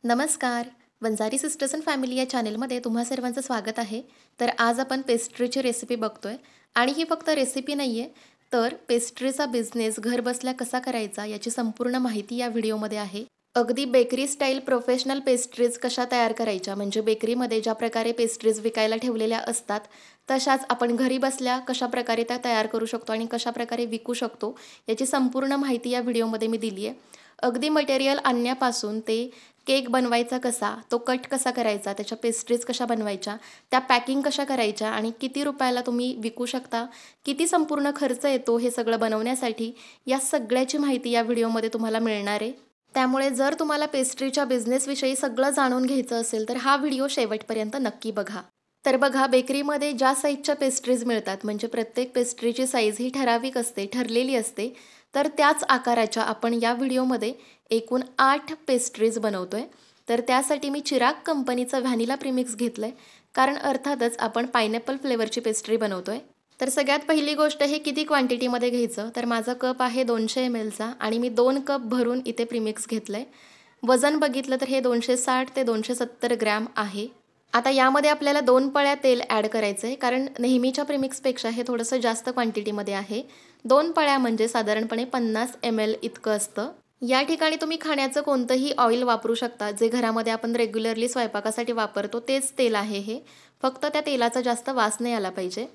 नमस्कार. Vanjari sisters and family या चॅनेलमध्ये तुम्हा सर्वांचं स्वागत आहे. तर आज आपण पेस्ट्रीची रेसिपी बघतोय आणि ही फक्त रेसिपी नाही आहे, तर पेस्ट्रीचा बिझनेस घरबसल्या कसा करायचा याची संपूर्ण माहिती या व्हिडिओमध्ये आहे. अगदी बेकरी स्टाईल प्रोफेशनल पेस्ट्रीज कशा तयार करायच्या, म्हणजे बेकरीमध्ये ज्या प्रकारे पेस्ट्रीज विकायला ठेवलेल्या असतात तशाच आपण घरी बसल्या कशा प्रकारे त्या तयार करू शकतो आणि कशा प्रकारे विकू शकतो याची संपूर्ण माहिती या व्हिडिओमध्ये मी दिली आहे. अगदी मटेरियल आणण्यापासून ते केक बनवायचा कसा, तो कट कसा करायचा, त्याच्या पेस्ट्रीज कशा बनवायच्या, त्या पॅकिंग कशा करायच्या आणि किती रुपयाला तुम्ही विकू शकता, किती संपूर्ण खर्च येतो हे सगळं बनवण्यासाठी, या सगळ्याची माहिती या व्हिडिओमध्ये तुम्हाला मिळणार आहे. त्यामुळे जर तुम्हाला पेस्ट्रीच्या बिझनेसविषयी सगळं जाणून घ्यायचं असेल तर हा व्हिडिओ शेवटपर्यंत नक्की बघा. तर बघा, बेकरीमध्ये ज्या साईजच्या पेस्ट्रीज मिळतात, म्हणजे प्रत्येक पेस्ट्रीची साईज ही ठराविक असते, ठरलेली असते, तर त्याच आकाराच्या आपण या व्हिडिओमध्ये एकूण 8 पेस्ट्रीज बनवतोय. तर त्यासाठी मी चिराग कंपनीचं व्हॅनिला प्रीमिक्स घेतलं आहे, कारण अर्थातच आपण पायनॅपल फ्लेवरची पेस्ट्री बनवतोय. तर सगळ्यात पहिली गोष्ट, हे किती क्वांटिटीमध्ये घ्यायचं, तर माझा कप आहे 200 ml चा आणि मी 2 कप भरून इथे प्रीमिक्स घेतलं आहे. वजन बघितलं तर हे 260 ते 270 ग्रॅम आहे. आता यामध्ये आपल्याला 2 पळ्या तेल ॲड करायचं आहे, कारण नेहमीच्या प्रीमिक्सपेक्षा हे थोडंसं जास्त क्वांटिटीमध्ये आहे. 2 पळ्या म्हणजे साधारणपणे 50 ml इतकं असतं. या ठिकाणी तुम्ही खाण्याचं कोणतंही ऑइल वापरू शकता, जे घरामध्ये आपण रेग्युलरली स्वयंपाकासाठी वापरतो तेच तेल आहे हे. फक्त त्या तेलाचा जास्त वास नाही आला पाहिजे.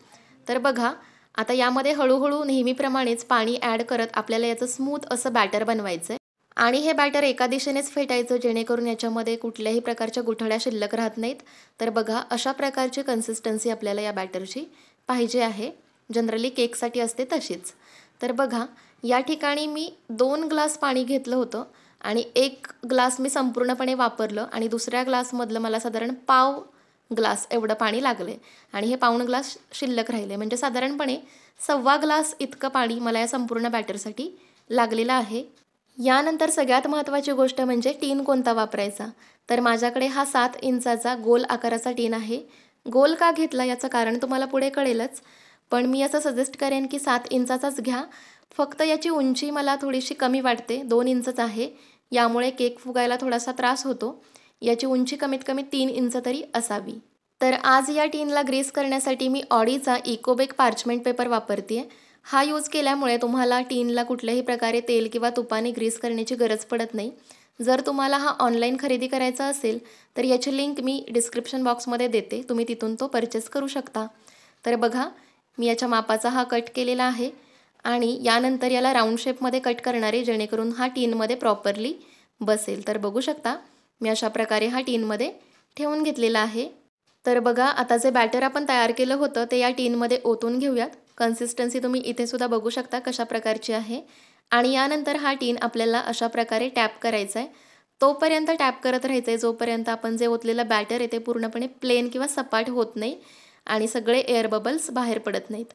तर बघा, आता यामध्ये हळूहळू नेहमीप्रमाणेच पाणी ॲड करत आपल्याला याचं स्मूथ असं बॅटर बनवायचं आहे. आणि हे बॅटर एका दिशेनेच फेटायचं, जेणेकरून याच्यामध्ये कुठल्याही प्रकारच्या गुठळ्या शिल्लक राहत नाहीत. तर बघा, अशा प्रकारची कन्सिस्टन्सी आपल्याला या बॅटरची पाहिजे आहे. जनरली केकसाठी असते तशीच. तर बघा, या ठिकाणी मी 2 ग्लास पाणी घेतलं होतं आणि 1 ग्लास मी संपूर्णपणे वापरलं आणि दुसऱ्या ग्लासमधलं मला साधारण पाव ग्लास एवढं पाणी लागलं आहे आणि हे पाऊण ग्लास शिल्लक राहिले, म्हणजे साधारणपणे 1.25 ग्लास इतकं पाणी मला या संपूर्ण बॅटरसाठी लागलेलं आहे. यानंतर सगळ्यात महत्त्वाची गोष्ट म्हणजे टीन कोणता वापरायचा. तर माझ्याकडे हा 7 इंचाचा गोल आकाराचा टीन आहे. गोल का घेतला याचं कारण तुम्हाला पुढे कळेलच, पण मी असं सजेस्ट करेन की 7 इंचाचाच घ्या. फक्त याची उंची मला थोडीशी कमी वाटते, 2 इंचच आहे. यामुळे केक फुगायला थोडासा त्रास होतो. याची उंची कमीत कमी 3 इंच तरी असावी. तर आज या टीनला ग्रीस करण्यासाठी मी ऑडीचा इकोबेक पार्चमेंट पेपर वापरते आहे. हा यूज केल्यामुळे तुम्हाला टीनला कुठल्याही प्रकारे तेल किंवा तुपाने ग्रीस करण्याची गरज पडत नाही. जर तुम्हाला हा ऑनलाईन खरेदी करायचा असेल तर याची लिंक मी डिस्क्रिप्शन बॉक्समध्ये देते, तुम्ही तिथून तो परचेस करू शकता. तर बघा, मी याच्या मापाचा हा कट केलेला आहे आणि यानंतर याला राऊंड शेपमध्ये कट करणार आहे, जेणेकरून हा टीनमध्ये प्रॉपरली बसेल. तर बघू शकता, मी अशा प्रकारे हा टीनमध्ये ठेवून घेतलेला आहे. तर बघा, आता जे बॅटर आपण तयार केलं होतं ते या टीनमध्ये ओतून घेऊयात. कन्सिस्टन्सी तुम्ही इथे सुद्धा बघू शकता कशा प्रकारची आहे. आणि यानंतर हा टीन आपल्याला अशा प्रकारे टॅप करायचा आहे. तोपर्यंत टॅप करत राहायचं आहे जोपर्यंत आपण जे ओतलेलं बॅटर आहे ते पूर्णपणे प्लेन किंवा सपाट होत नाही आणि सगळे एअर बबल्स बाहेर पडत नाहीत.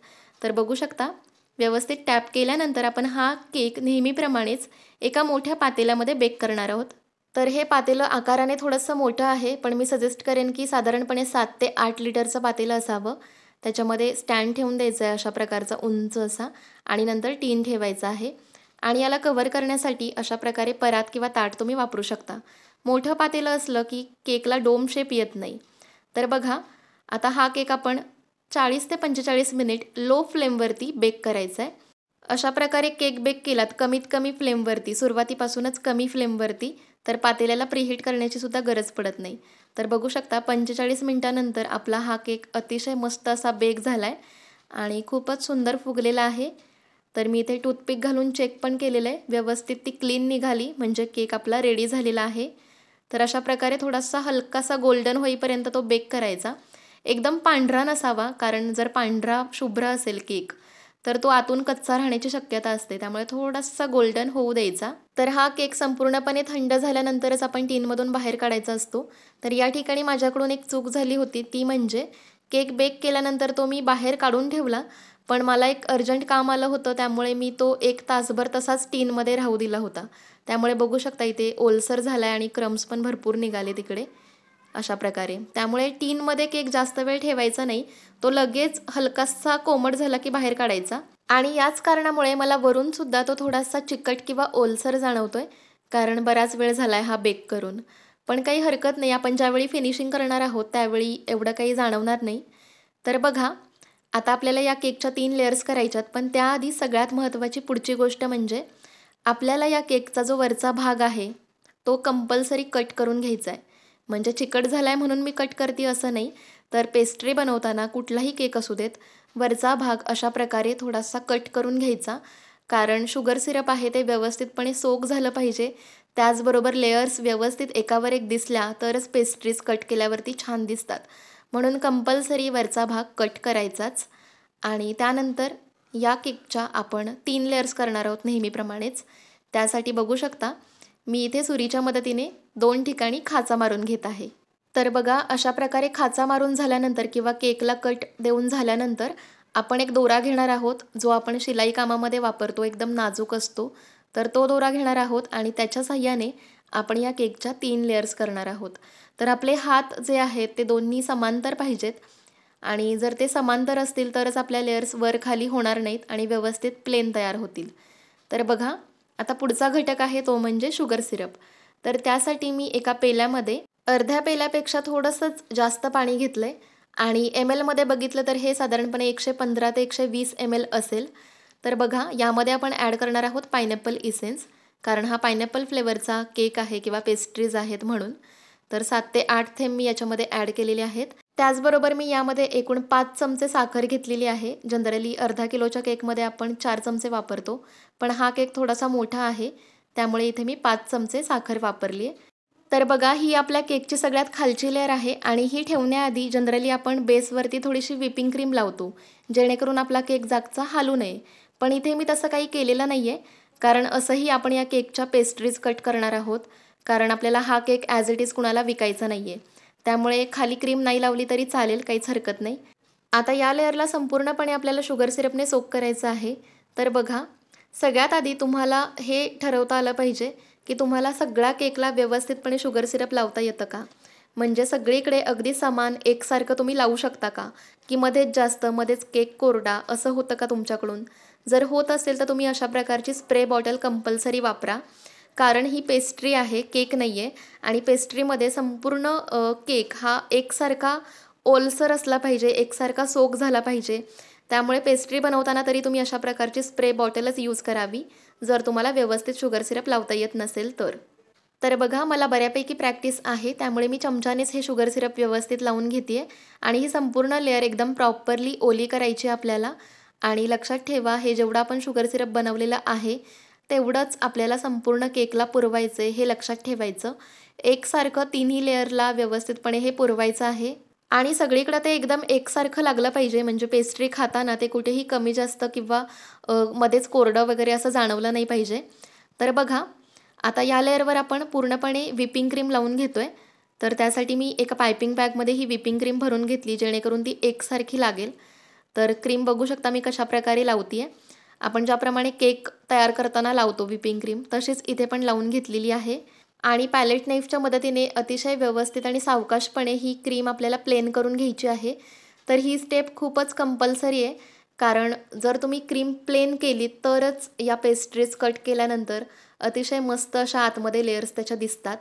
तर बघू शकता, व्यवस्थित टॅप केल्यानंतर आपण हा केक नेहमीप्रमाणेच एका मोठ्या पातेल्यामध्ये बेक करणार आहोत. तर हे पातेलं आकाराने थोडंसं मोठं आहे, पण मी सजेस्ट करेन की साधारणपणे 7 ते 8 लिटरचं पातेलं असावं. त्याच्यामध्ये स्टँड ठेवून द्यायचं आहे अशा प्रकारचा उंच असा, आणि नंतर टीन ठेवायचा आहे. आणि याला कव्हर करण्यासाठी अशा प्रकारे परात किंवा ताट तुम्ही वापरू शकता. मोठं पातेलं असलं की केकला डोम शेप येत नाही. तर बघा, आता हा केक आपण 40 ते 45 मिनिट लो फ्लेमवरती बेक करायचा आहे. अशा प्रकारे केक बेक केलात कमीत कमी फ्लेमवरती, सुरुवातीपासूनच कमी फ्लेमवरती, तर पातेल्याला प्रीहीट करण्याची सुद्धा गरज पडत नाही. तर बघू शकता, 45 मिनिटानंतर आपला हा केक अतिशय मस्त असा बेक झाला आहे आणि खूपच सुंदर फुगलेला आहे. तर मी इथे टूथपिक घालून चेक पण केलेलं आहे, व्यवस्थित ती क्लीन निघाली, म्हणजे केक आपला रेडी झालेला आहे. तर अशा प्रकारे थोडासा हलकासा गोल्डन होईपर्यंत तो बेक करायचा. एकदम पांढरा नसावा, कारण जर पांढरा शुभ्र असेल केक तर तो आतून कच्चा राहण्याची शक्यता असते, त्यामुळे थोडासा गोल्डन होऊ द्यायचा. तर हा केक संपूर्णपणे थंड झाल्यानंतरच आपण टीनमधून बाहेर काढायचा असतो. तर या ठिकाणी माझ्याकडून एक चूक झाली होती, ती म्हणजे केक बेक केल्यानंतर तो मी बाहेर काढून ठेवला, पण मला एक अर्जंट काम आलं होतं, त्यामुळे मी तो 1 तासभर तसाच टीनमध्ये राहू दिला होता. त्यामुळे बघू शकता इथे ओलसर झाला आहे आणि क्रम्स पण भरपूर निघाले तिकडे अशा प्रकारे. त्यामुळे टीनमध्ये केक जास्त वेळ ठेवायचा नाही, तो लगेच हलकासा कोमट झाला की बाहेर काढायचा. आणि याच कारणामुळे मला वरून सुद्धा तो थोडासा चिकट किंवा ओलसर जाणवतोय, कारण बराच वेळ झाला आहे हा बेक करून. पण काही हरकत नाही, आपण ज्यावेळी फिनिशिंग करणार आहोत त्यावेळी एवढं काही जाणवणार नाही. तर बघा, आता आपल्याला या केकच्या 3 लेयर्स करायच्यात, पण त्याआधी सगळ्यात महत्त्वाची पुढची गोष्ट म्हणजे आपल्याला या केकचा जो वरचा भाग आहे तो कंपल्सरी कट करून घ्यायचा आहे. म्हणजे चिकट झाला आहे म्हणून मी कट करते असं नाही, तर पेस्ट्री बनवताना कुठलाही केक असू देत, वरचा भाग अशा प्रकारे थोडासा कट करून घ्यायचा. कारण शुगर सिरप आहे ते व्यवस्थितपणे सोक झालं पाहिजे. त्याचबरोबर लेयर्स व्यवस्थित एकावर एक दिसल्या तरच पेस्ट्रीज कट केल्यावरती छान दिसतात. म्हणून कंपल्सरी वरचा भाग कट करायचाच. आणि त्यानंतर या केकच्या आपण 3 लेयर्स करणार आहोत नेहमीप्रमाणेच. त्यासाठी बघू शकता मी इथे सुरीच्या मदतीने 2 ठिकाणी खाचा मारून घेत आहे. तर बघा, अशा प्रकारे खाचा मारून झाल्यानंतर किंवा केकला कट देऊन झाल्यानंतर आपण एक दोरा घेणार आहोत, जो आपण शिलाई कामामध्ये वापरतो, एकदम नाजूक असतो. तर तो दोरा घेणार आहोत आणि त्याच्या साहाय्याने आपण या केकच्या 3 लेयर्स करणार आहोत. तर आपले हात जे आहेत ते दोन्ही समांतर पाहिजेत आणि जर ते समांतर असतील तरच आपल्या लेयर्स वर खाली होणार नाहीत आणि व्यवस्थित प्लेन तयार होतील. तर बघा, आता पुढचा घटक आहे तो म्हणजे शुगर सिरप. तर त्यासाठी मी एका पेल्यामध्ये अर्ध्या पेल्यापेक्षा थोडंसंच जास्त पाणी घेतलं आहे आणि ml बघितलं तर हे साधारणपणे 115 ते 120 ml असेल. तर बघा, यामध्ये आपण ॲड करणार आहोत पायनॅपल इसेन्स, कारण हा पायनॅपल फ्लेवरचा केक आहे किंवा पेस्ट्रीज आहेत म्हणून. तर 7 ते 8 थेंब मी याच्यामध्ये ॲड केलेले आहेत. त्याचबरोबर मी यामध्ये एकूण 5 चमचे साखर घेतलेली आहे. जनरली अर्धा किलोच्या केकमध्ये आपण 4 चमचे वापरतो, पण हा केक थोडासा मोठा आहे त्यामुळे इथे मी 5 चमचे साखर वापरली आहे. तर बघा, ही आपल्या केकची सगळ्यात खालची लेअर आहे आणि ही ठेवण्याआधी जनरली आपण बेसवरती थोडीशी व्हिपिंग क्रीम लावतो, जेणेकरून आपला केक जागचा हालू नये. पण इथे मी तसं काही केलेलं नाही आहे, कारण असंही आपण या केकच्या पेस्ट्रीज कट करणार आहोत, कारण आपल्याला हा केक ॲज इट इज कुणाला विकायचा नाही आहे. त्यामुळे खाली क्रीम नाही लावली तरी चालेल, काहीच हरकत नाही. आता या लेअरला संपूर्णपणे आपल्याला शुगर सिरपने सोक करायचं आहे. तर बघा, सगळ्यात आधी तुम्हाला हे ठरवता आलं पाहिजे की तुम्हाला सगळ्या केकला व्यवस्थितपणे शुगर सिरप लावता येतं का? म्हणजे सगळीकडे अगदी समान एकसारखं तुम्ही लावू शकता का? की मध्येच जास्त, मध्येच केक कोरडा असं होतं का तुमच्याकडून? जर होत असेल तर तुम्ही अशा प्रकारची स्प्रे बॉटल कंपल्सरी वापरा. कारण ही पेस्ट्री आहे, केक नाही आहे आणि पेस्ट्रीमध्ये संपूर्ण केक हा एकसारखा ओलसर असला पाहिजे, एकसारखा सोक झाला पाहिजे. त्यामुळे पेस्ट्री बनवताना तरी तुम्ही अशा प्रकारची स्प्रे बॉटलच यूज करावी, जर तुम्हाला व्यवस्थित शुगर सिरप लावता येत नसेल तर. तर बघा, मला बऱ्यापैकी प्रॅक्टिस आहे त्यामुळे मी चमच्यानेच हे शुगर सिरप व्यवस्थित लावून घेते आहे आणि ही संपूर्ण लेअर एकदम प्रॉपरली ओली करायची आपल्याला. आणि लक्षात ठेवा, हे जेवढं आपण शुगर सिरप बनवलेलं आहे तेवढंच आपल्याला संपूर्ण केकला पुरवायचं आहे, हे लक्षात ठेवायचं. एकसारखं तिन्ही लेअरला व्यवस्थितपणे हे पुरवायचं आहे आणि सगळीकडे ते एकदम एकसारखं लागलं पाहिजे, म्हणजे पेस्ट्री खाताना ते कुठेही कमी जास्त किंवा मध्येच कोरडं वगैरे असं जाणवलं नाही पाहिजे. तर बघा, आता या लेअरवर आपण पूर्णपणे व्हिपिंग क्रीम लावून घेतो आहे. तर त्यासाठी मी एका पायपिंग बॅगमध्ये ही व्हिपिंग क्रीम भरून घेतली, जेणेकरून ती एकसारखी लागेल. तर क्रीम बघू शकता मी कशा प्रकारे लावते आहे. आपण ज्याप्रमाणे केक तयार करताना लावतो व्हिपिंग क्रीम, तशीच इथे पण लावून घेतलेली आहे. आणि पॅलेट नाईफच्या मदतीने अतिशय व्यवस्थित आणि सावकाशपणे ही क्रीम आपल्याला प्लेन करून घ्यायची आहे. तर ही स्टेप खूपच कंपल्सरी आहे, कारण जर तुम्ही क्रीम प्लेन केली तरच या पेस्ट्रीज कट केल्यानंतर अतिशय मस्त अशा आतमध्ये लेयर्स त्याच्या दिसतात.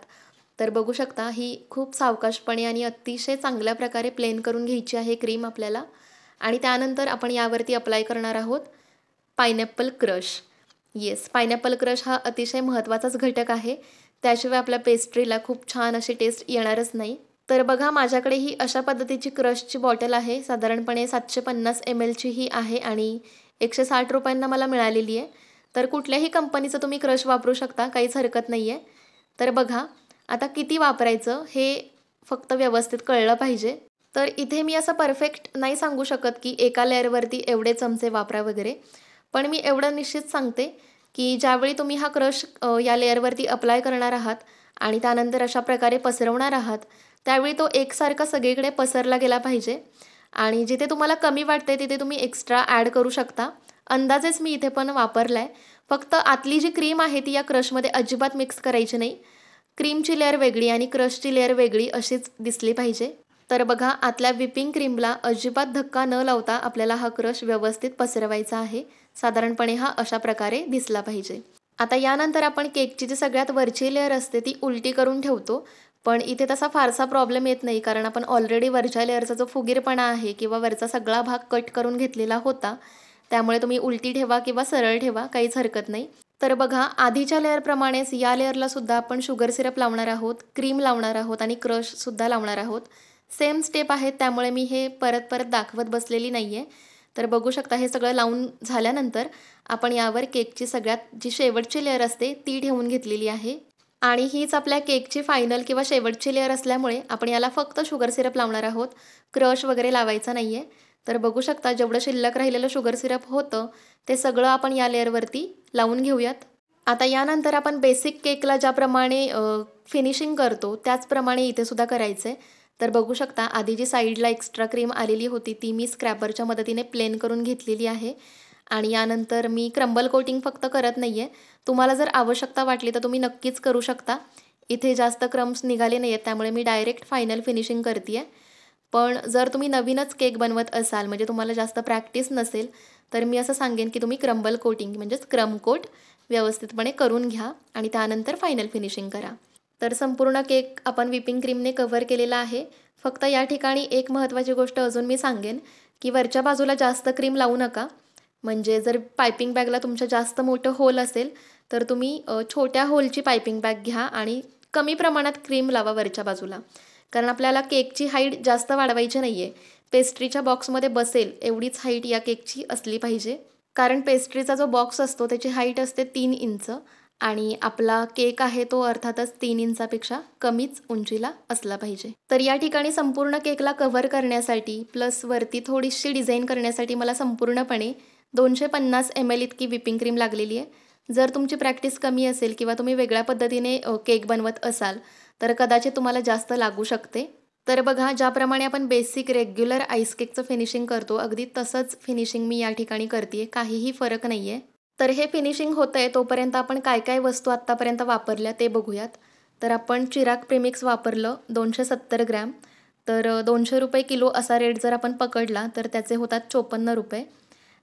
तर बघू शकता, ही खूप सावकाशपणे आणि अतिशय चांगल्या प्रकारे प्लेन करून घ्यायची आहे क्रीम आपल्याला. आणि त्यानंतर आपण यावरती अप्लाय करणार आहोत pineapple crush. Yes, pineapple crush हा अतिशय महत्त्वाचाच घटक आहे, त्याशिवाय आपल्या पेस्ट्रीला खूप छान अशी टेस्ट येणारच नाही. तर बघा, माझ्याकडे ही अशा पद्धतीची क्रशची बॉटल आहे, साधारणपणे 750 ml ही आहे आणि 160 रुपयांना मला मिळालेली आहे. तर कुठल्याही कंपनीचं तुम्ही क्रश वापरू शकता, काहीच हरकत नाही आहे. तर बघा, आता किती वापरायचं हे फक्त व्यवस्थित कळलं पाहिजे. तर इथे मी असं परफेक्ट नाही सांगू शकत की एका लेअरवरती एवढे चमचे वापरा वगैरे, पण मी एवढं निश्चित सांगते की ज्यावेळी तुम्ही हा क्रश या लेअरवरती अप्लाय करणार आहात आणि त्यानंतर अशा प्रकारे पसरवणार आहात, त्यावेळी तो एकसारखा सगळीकडे पसरला गेला पाहिजे. आणि जिथे तुम्हाला कमी वाटते तिथे तुम्ही एक्स्ट्रा ॲड करू शकता. अंदाजेच मी इथे पण वापरला आहे. फक्त आतली जी क्रीम आहे ती या क्रशमध्ये अजिबात मिक्स करायची नाही. क्रीमची लेअर वेगळी आणि क्रशची लेअर वेगळी अशीच दिसली पाहिजे. तर बघा, आतल्या व्हिपिंग क्रीमला अजिबात धक्का न लावता आपल्याला हा क्रश व्यवस्थित पसरवायचा आहे. साधारणपणे हा अशा प्रकारे दिसला पाहिजे. आता यानंतर आपण केकची जी सगळ्यात वरची लेअर असते ती उलटी करून ठेवतो, पण इथे तसा फारसा प्रॉब्लेम येत नाही, कारण आपण ऑलरेडी वरच्या लेअरचा जो फुगीरपणा आहे किंवा वरचा सगळा भाग कट करून घेतलेला होता, त्यामुळे तुम्ही उलटी ठेवा किंवा सरळ ठेवा, काहीच हरकत नाही. तर बघा, आधीच्या लेअरप्रमाणेच या लेअरला सुद्धा आपण शुगर सिरप लावणार आहोत, क्रीम लावणार आहोत आणि क्रशसुद्धा लावणार आहोत. सेम स्टेप आहेत, त्यामुळे मी हे परत परत दाखवत बसलेली नाही आहे. तर बघू शकता, हे सगळं लावून झाल्यानंतर आपण यावर केकची सगळ्यात जी शेवटची लेअर असते ती ठेवून घेतलेली आहे. आणि हीच आपल्या केकची फायनल किंवा शेवटची लेअर असल्यामुळे आपण याला फक्त शुगर सिरप लावणार आहोत, क्रश वगैरे लावायचा नाही आहे. तर बघू शकता, जेवढं शिल्लक राहिलेलं शुगर सिरप होतं ते सगळं आपण या लेअरवरती लावून घेऊयात. आता यानंतर आपण बेसिक केकला ज्याप्रमाणे फिनिशिंग करतो त्याचप्रमाणे इथे सुद्धा करायचं आहे. तर बघू शकता, आधी जी साईडला एक्स्ट्रा क्रीम आलेली होती ती मी स्क्रॅपरच्या मदतीने प्लेन करून घेतलेली आहे. आणि यानंतर मी क्रम्बल कोटिंग फक्त करत नाही आहे. तुम्हाला जर आवश्यकता वाटली तर तुम्ही नक्कीच करू शकता. इथे जास्त क्रम्स निघाले नाही आहेत, त्यामुळे मी डायरेक्ट फायनल फिनिशिंग करते आहे. पण जर तुम्ही नवीनच केक बनवत असाल, म्हणजे तुम्हाला जास्त प्रॅक्टिस नसेल, तर मी असं सांगेन की तुम्ही क्रम्बल कोटिंग म्हणजेच क्रम कोट व्यवस्थितपणे करून घ्या आणि त्यानंतर फायनल फिनिशिंग करा. तर संपूर्ण केक आपण व्हिपिंग क्रीमने कव्हर केलेला आहे. फक्त या ठिकाणी एक महत्त्वाची गोष्ट अजून मी सांगेन की वरच्या बाजूला जास्त क्रीम लावू नका. म्हणजे जर पायपिंग बॅगला तुमच्या जास्त मोठं होल असेल तर तुम्ही छोट्या होलची पायपिंग बॅग घ्या आणि कमी प्रमाणात क्रीम लावा वरच्या बाजूला. कारण आपल्याला केकची हाईट जास्त वाढवायची नाही आहे. पेस्ट्रीच्या बॉक्समध्ये बसेल एवढीच हाईट या केकची असली पाहिजे. कारण पेस्ट्रीचा जो बॉक्स असतो त्याची हाईट असते 3 इंच आणि आपला केक आहे तो अर्थातच 3 इंचापेक्षा कमीच उंचीला असला पाहिजे. तर या ठिकाणी संपूर्ण केकला कव्हर करण्यासाठी प्लस वरती थोडीशी डिझाईन करण्यासाठी मला संपूर्णपणे 250 ml इतकी व्हिपिंग क्रीम लागलेली आहे. जर तुमची प्रॅक्टिस कमी असेल किंवा तुम्ही वेगळ्या पद्धतीने केक बनवत असाल तर कदाचित तुम्हाला जास्त लागू शकते. तर बघा, ज्याप्रमाणे आपण बेसिक रेग्युलर आईस केकचं फिनिशिंग करतो अगदी तसंच फिनिशिंग मी या ठिकाणी करते आहे, काहीही फरक नाही आहे. तर हे फिनिशिंग होतं आहे तोपर्यंत आपण काय काय वस्तू आत्तापर्यंत वापरल्या ते बघूयात. तर आपण चिराग प्रीमिक्स वापरलं 270 ग्रॅम. तर 200 रुपये किलो असा रेट जर आपण पकडला तर त्याचे होतात 54 रुपये.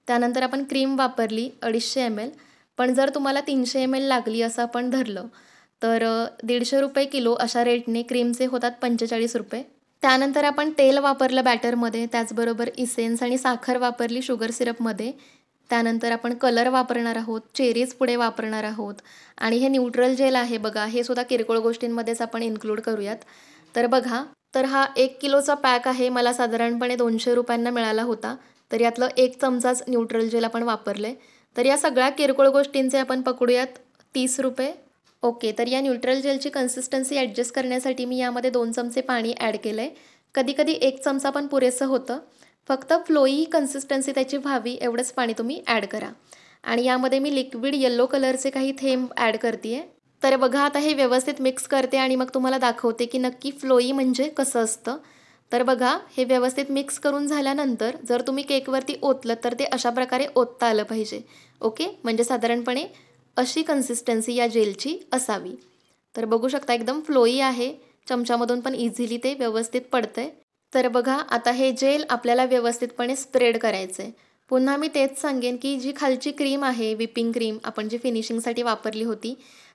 त्यानंतर आपण क्रीम वापरली 250 ml. पण जर तुम्हाला 300 ml लागली असं आपण धरलं तर 150 रुपये किलो अशा रेटने क्रीमचे होतात 45 रुपये. त्यानंतर आपण तेल वापरलं बॅटरमध्ये, त्याचबरोबर इसेन्स आणि साखर वापरली शुगर सिरपमध्ये. त्यानंतर आपण कलर वापरणार आहोत, चेरीज पुढे वापरणार आहोत आणि हे न्यूट्रल जेल आहे बघा, हे सुद्धा किरकोळ गोष्टींमध्येच आपण इन्क्लूड करूयात. तर बघा, तर हा 1 किलोचा पॅक आहे, मला साधारणपणे 200 रुपयांना मिळाला होता. तर यातलं 1 चमचाच न्यूट्रल जेल आपण वापरले. तर या सगळ्या किरकोळ गोष्टींचे आपण पकडूयात 30 रुपये. ओके, तर या न्यूट्रल जेलची कन्सिस्टन्सी ॲडजस्ट करण्यासाठी मी यामध्ये 2 चमचे पाणी ॲड केलं आहे. कधीकधी 1 चमचा पण पुरेसं होतं. फक्त फ्लोई कन्सिस्टन्सी त्याची व्हावी एवढंच पाणी तुम्ही ॲड करा. आणि यामध्ये मी लिक्विड येलो कलरचे काही थेंब ॲड करते आहे. तर बघा, आता हे व्यवस्थित मिक्स करते आणि मग तुम्हाला दाखवते की नक्की फ्लोई म्हणजे कसं असतं. तर बघा, हे व्यवस्थित मिक्स करून झाल्यानंतर जर तुम्ही केकवरती ओतलं तर ते अशा प्रकारे ओतता आलं पाहिजे. ओके, म्हणजे साधारणपणे अशी कन्सिस्टन्सी या जेलची असावी. तर बघू शकता, एकदम फ्लोई आहे, चमच्यामधून पण इझिली ते व्यवस्थित पडतंय. तर बघा, आता हे जेल आपल्याला व्यवस्थितपणे स्प्रेड करायचं आहे. पुन्हा मी तेच सांगेन की जी खालची क्रीम आहे, व्हिपिंग क्रीम आपण जी फिनिशिंगसाठी वापरली होती,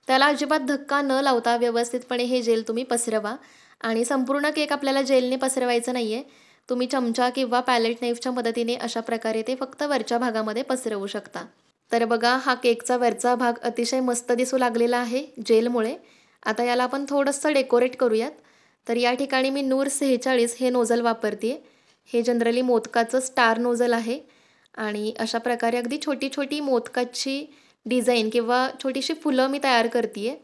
त्याला अजिबात धक्का न लावता व्यवस्थितपणे हे जेल तुम्ही पसरवा. आणि संपूर्ण केक आपल्याला जेलने पसरवायचं नाही आहे. तुम्ही चमचा किंवा पॅलेट नाईफच्या मदतीने अशा प्रकारे ते फक्त वरच्या भागामध्ये पसरवू शकता. तर बघा, हा केकचा वरचा भाग अतिशय मस्त दिसू लागलेला आहे जेलमुळे. आता याला आपण थोडंसं डेकोरेट करूयात. तर या ठिकाणी मी नूर 46 हे नोझल वापरते आहे. हे जनरली मोदकाचं स्टार नोझल आहे आणि अशा प्रकारे अगदी छोटी छोटी मोदकाची डिझाईन किंवा छोटीशी फुलं मी तयार करते आहे.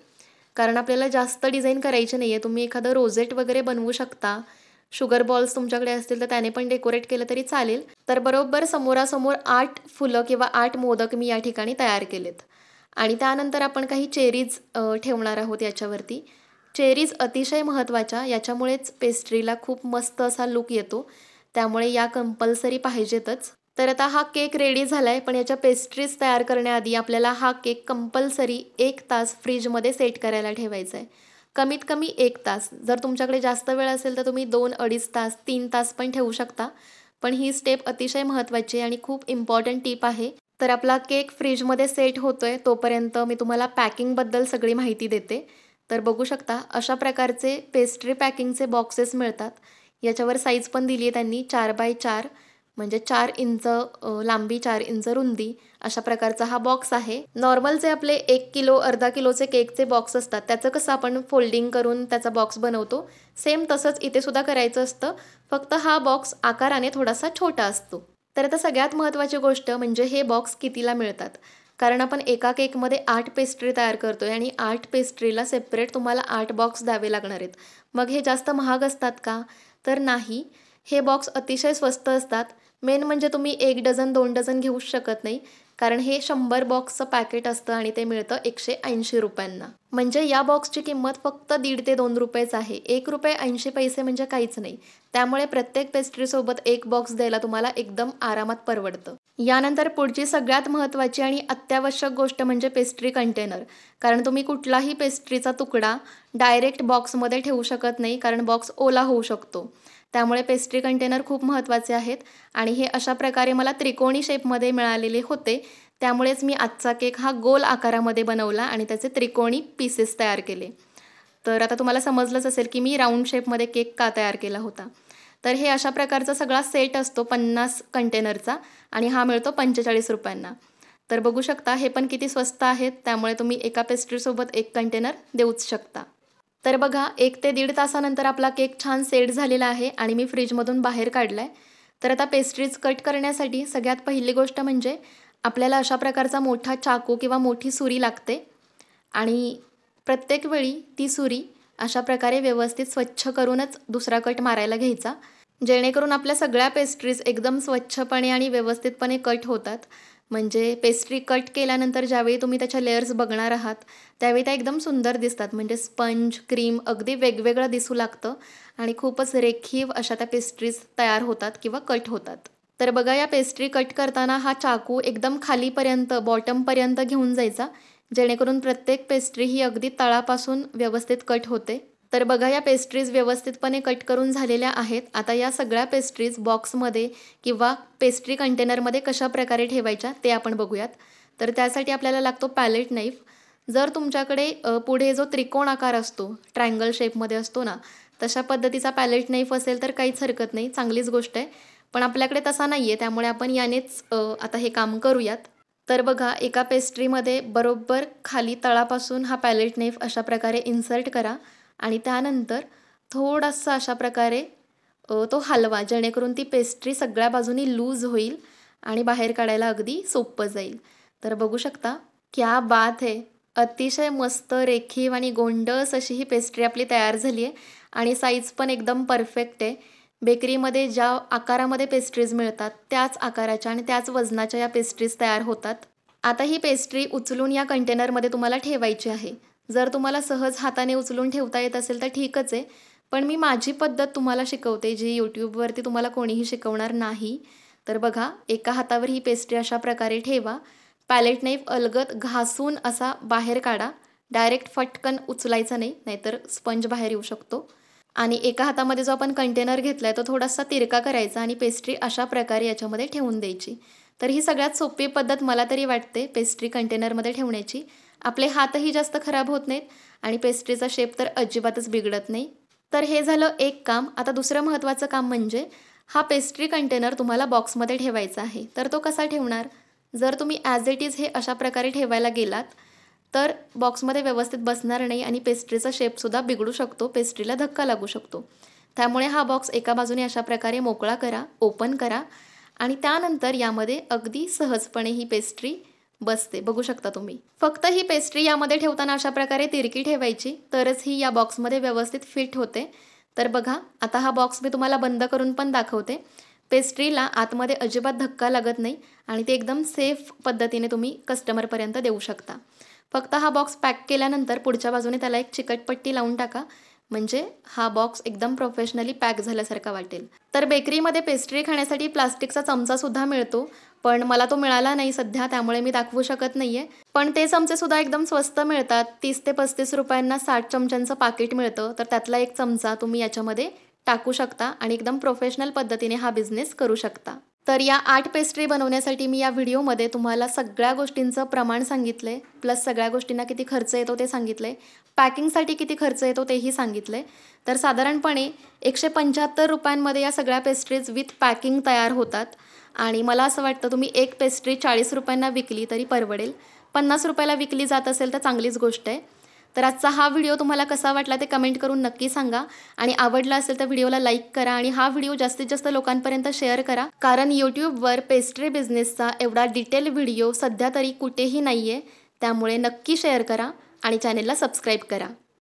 कारण आपल्याला जास्त डिझाईन करायची नाही आहे. तुम्ही एखादं रोझेट वगैरे बनवू शकता. शुगर बॉल्स तुमच्याकडे असतील तर त्याने पण डेकोरेट केलं तरी चालेल. तर बरोबर समोरासमोर 8 फुलं किंवा 8 मोदक मी या ठिकाणी तयार केलेत. आणि त्यानंतर आपण काही चेरीज ठेवणार आहोत याच्यावरती. चेरीज अतिशय महत्त्वाच्या, याच्यामुळेच पेस्ट्रीला खूप मस्त असा लुक येतो, त्यामुळे या कंपल्सरी पाहिजेतच. तर आता हा केक रेडी झाला आहे, पण याच्या पेस्ट्रीज तयार करण्याआधी आपल्याला हा केक कंपल्सरी 1 तास फ्रीजमध्ये सेट करायला ठेवायचा आहे. कमीत कमी 1 तास. जर तुमच्याकडे जास्त वेळ असेल तर तुम्ही 2-2.5 तास 3 तास पण ठेवू शकता. पण ही स्टेप अतिशय महत्त्वाची आहे आणि खूप इम्पॉर्टंट टिप आहे. तर आपला केक फ्रीजमध्ये सेट होतोय तोपर्यंत मी तुम्हाला पॅकिंगबद्दल सगळी माहिती देते. तर बघू शकता अशा प्रकारचे पेस्ट्री पॅकिंगचे बॉक्सेस मिळतात. याच्यावर साईज पण दिली आहे त्यांनी 4x4 म्हणजे 4 इंच लांबी 4 इंच रुंदी अशा प्रकारचा हा बॉक्स आहे. नॉर्मल जे आपले 1 किलो अर्धा किलोचे केकचे बॉक्स असतात त्याचं कसं आपण फोल्डिंग करून त्याचा बॉक्स बनवतो, सेम तसंच इथे सुद्धा करायचं असतं. फक्त हा बॉक्स आकाराने थोडासा छोटा असतो. तर आता सगळ्यात महत्त्वाची गोष्ट म्हणजे हे बॉक्स कितीला मिळतात. कारण आपण एका केकमध्ये 8 पेस्ट्री तयार करतोय आणि 8 पेस्ट्रीला सेपरेट तुम्हाला 8 बॉक्स द्यावे लागणार आहेत. मग हे जास्त महाग असतात का? तर नाही. हे बॉक्स अतिशय स्वस्त असतात. मेन म्हणजे तुम्ही 1 डझन 2 डझन घेऊच शकत नाही. कारण हे 100 बॉक्सचं पॅकेट असतं आणि ते मिळतं 180 रुपयांना. म्हणजे या बॉक्सची किंमत फक्त 1.5 ते 2 रुपयेच आहे. ₹1.80 म्हणजे काहीच नाही. त्यामुळे प्रत्येक पेस्ट्रीसोबत 1 बॉक्स द्यायला तुम्हाला एकदम आरामात परवडतं. यानंतर पुढची सगळ्यात महत्त्वाची आणि अत्यावश्यक गोष्ट म्हणजे पेस्ट्री कंटेनर. कारण तुम्ही कुठलाही पेस्ट्रीचा तुकडा डायरेक्ट बॉक्समध्ये ठेवू शकत नाही, कारण बॉक्स ओला होऊ शकतो. त्यामुळे पेस्ट्री कंटेनर खूप महत्त्वाचे आहेत आणि हे अशा प्रकारे मला त्रिकोणी शेपमध्ये मिळालेले होते. त्यामुळेच मी आजचा केक हा गोल आकारामध्ये बनवला आणि त्याचे त्रिकोणी पीसेस तयार केले. तर आता तुम्हाला समजलंच असेल की मी राऊंड शेपमध्ये केक का तयार केला होता. तर हे अशा प्रकारचा सगळा सेट असतो 50 कंटेनरचा आणि हा मिळतो 45 रुपयांना. तर बघू शकता हे पण किती स्वस्त आहेत. त्यामुळे तुम्ही एका पेस्ट्रीसोबत 1 कंटेनर देऊच शकता. तर बघा 1 ते 1.5 तासानंतर आपला केक छान सेट झालेला आहे आणि मी फ्रीजमधून बाहेर काढला आहे. तर आता पेस्ट्रीज कट करण्यासाठी सगळ्यात पहिली गोष्ट म्हणजे आपल्याला अशा प्रकारचा मोठा चाकू किंवा मोठी सुरी लागते आणि प्रत्येक वेळी ती सुरी अशा प्रकारे व्यवस्थित स्वच्छ करूनच दुसरा कट मारायला घ्यायचा, जेणेकरून आपल्या सगळ्या पेस्ट्रीज एकदम स्वच्छपणे आणि व्यवस्थितपणे कट होतात. म्हणजे पेस्ट्री कट केल्यानंतर ज्यावेळी तुम्ही त्याच्या लेयर्स बघणार आहात त्यावेळी त्या एकदम सुंदर दिसतात. म्हणजे स्पंज, क्रीम अगदी वेगवेगळं दिसू लागतं आणि खूपच रेखीव अशा त्या पेस्ट्रीज तयार होतात किंवा कट होतात. तर बघा या पेस्ट्री कट करताना हा चाकू एकदम खालीपर्यंत बॉटमपर्यंत घेऊन जायचा, जेणेकरून प्रत्येक पेस्ट्री ही अगदी तळापासून व्यवस्थित कट होते. तर बघा या पेस्ट्रीज व्यवस्थितपणे कट करून झालेल्या आहेत. आता या सगळ्या पेस्ट्रीज बॉक्समध्ये किंवा पेस्ट्री कंटेनरमध्ये कशा प्रकारे ठेवायच्या ते आपण बघूयात. तर त्यासाठी आपल्याला लागतो पॅलेट नाईफ. जर तुमच्याकडे पुढे जो त्रिकोण आकार असतो, ट्रायंगल शेपमध्ये असतो ना, तशा पद्धतीचा पॅलेट नाईफ असेल तर काहीच हरकत नाही, चांगलीच गोष्ट आहे. पण आपल्याकडे तसा नाही आहे, त्यामुळे आपण यानेच आता हे काम करूयात. तर बघा एका पेस्ट्रीमध्ये बरोबर खाली तळापासून हा पॅलेट नाईफ अशा प्रकारे इन्सर्ट करा आणि त्यानंतर थोडासा अशा प्रकारे तो हलवा, जेणेकरून ती पेस्ट्री सगळ्या बाजूनी लूज होईल आणि बाहेर काढायला अगदी सोपं जाईल. तर बघू शकता क्या बात है, अतिशय मस्त रेखीव आणि गोंडस अशी ही पेस्ट्री आपली तयार झाली आहे आणि साईज पण एकदम परफेक्ट आहे. बेकरीमध्ये ज्या आकारामध्ये पेस्ट्रीज मिळतात त्याच आकाराच्या आणि त्याच वजनाच्या या पेस्ट्रीज तयार होतात. आता ही पेस्ट्री उचलून या कंटेनरमध्ये तुम्हाला ठेवायची आहे. जर तुम्हाला सहज हाताने उचलून ठेवता येत असेल तर ठीकच आहे, पण मी माझी पद्धत तुम्हाला शिकवते जी यूट्यूबवरती तुम्हाला कोणीही शिकवणार नाही. तर बघा एका हातावर ही पेस्ट्री अशा प्रकारे ठेवा, पॅलेट नाईफ अलगद घासून असा बाहेर काढा, डायरेक्ट फटकन उचलायचा नाही, नाहीतर स्पंज बाहेर येऊ शकतो. आणि एका हातामध्ये जो आपण कंटेनर घेतला आहे तो थोडासा तिरका करायचा आणि पेस्ट्री अशा प्रकारे याच्यामध्ये ठेवून द्यायची. तर ही सगळ्यात सोपी पद्धत मला तरी वाटते पेस्ट्री कंटेनरमध्ये ठेवण्याची. आपले हातही जास्त खराब होत नाहीत आणि पेस्ट्रीचा शेप तर अजिबातच बिघडत नाही. तर हे झालं एक काम. आता दुसरं महत्त्वाचं काम म्हणजे हा पेस्ट्री कंटेनर तुम्हाला बॉक्समध्ये ठेवायचा आहे. तर तो कसा ठेवणार? जर तुम्ही ॲज इट इज हे अशा प्रकारे ठेवायला गेलात तर बॉक्समध्ये व्यवस्थित बसणार नाही आणि पेस्ट्रीचा शेपसुद्धा बिघडू शकतो, पेस्ट्रीला धक्का लागू शकतो. त्यामुळे हा बॉक्स एका बाजूने अशा प्रकारे मोकळा करा, ओपन करा आणि त्यानंतर यामध्ये अगदी सहजपणे ही पेस्ट्री बसते. बघू शकता तुम्ही. फक्त ही पेस्ट्री यामध्ये ठेवताना अशा प्रकारे तिरकी ठेवायची, तरच ही या बॉक्समध्ये व्यवस्थित फिट होते. तर बघा आता हा बॉक्स मी तुम्हाला बंद करून पण दाखवते. पेस्ट्रीला आतमध्ये अजिबात धक्का लागत नाही आणि ते एकदम सेफ पद्धतीने तुम्ही कस्टमरपर्यंत देऊ शकता. फक्त हा बॉक्स पॅक केल्यानंतर पुढच्या बाजूने त्याला एक चिकटपट्टी लावून टाका, म्हणजे हा बॉक्स एकदम प्रोफेशनली पॅक झाल्यासारखा वाटेल. तर बेकरीमध्ये पेस्ट्री खाण्यासाठी प्लास्टिकचा चमचासुद्धा मिळतो, पण मला तो मिळाला नाही सध्या, त्यामुळे मी दाखवू शकत नाही आहे. पण ते चमचेसुद्धा एकदम स्वस्त मिळतात. 30 ते 35 रुपयांना 60 चमच्यांचं पाकिट मिळतं. तर त्यातला एक चमचा तुम्ही याच्यामध्ये टाकू शकता आणि एकदम प्रोफेशनल पद्धतीने हा बिझनेस करू शकता. तर या 8 पेस्ट्री बनवण्यासाठी मी या व्हिडिओमध्ये तुम्हाला सगळ्या गोष्टींचं प्रमाण सांगितलं आहे, प्लस सगळ्या गोष्टींना किती खर्च येतो ते सांगितलं आहे. पॅकिंगसाठी किती खर्च येतो तेही सांगितलं आहे. तर साधारणपणे ₹175 या सगळ्या पेस्ट्रीज विथ पॅकिंग तयार होतात आणि मला असं वाटतं तुम्ही एक पेस्ट्री ₹40 विकली तरी परवडेल. ₹50 विकली जात असेल तर चांगलीच गोष्ट आहे. तर आजचा हा व्हिडिओ तुम्हाला कसा वाटला ते कमेंट करून नक्की सांगा आणि आवडला असेल तर व्हिडिओला लाईक करा आणि हा व्हिडिओ जास्तीत जास्त लोकांपर्यंत शेअर करा, कारण यूट्यूबवर पेस्ट्री बिझनेसचा एवढा डिटेल व्हिडिओ सध्या तरी कुठेही नाही आहे. त्यामुळे नक्की शेअर करा आणि चॅनेलला सबस्क्राईब करा.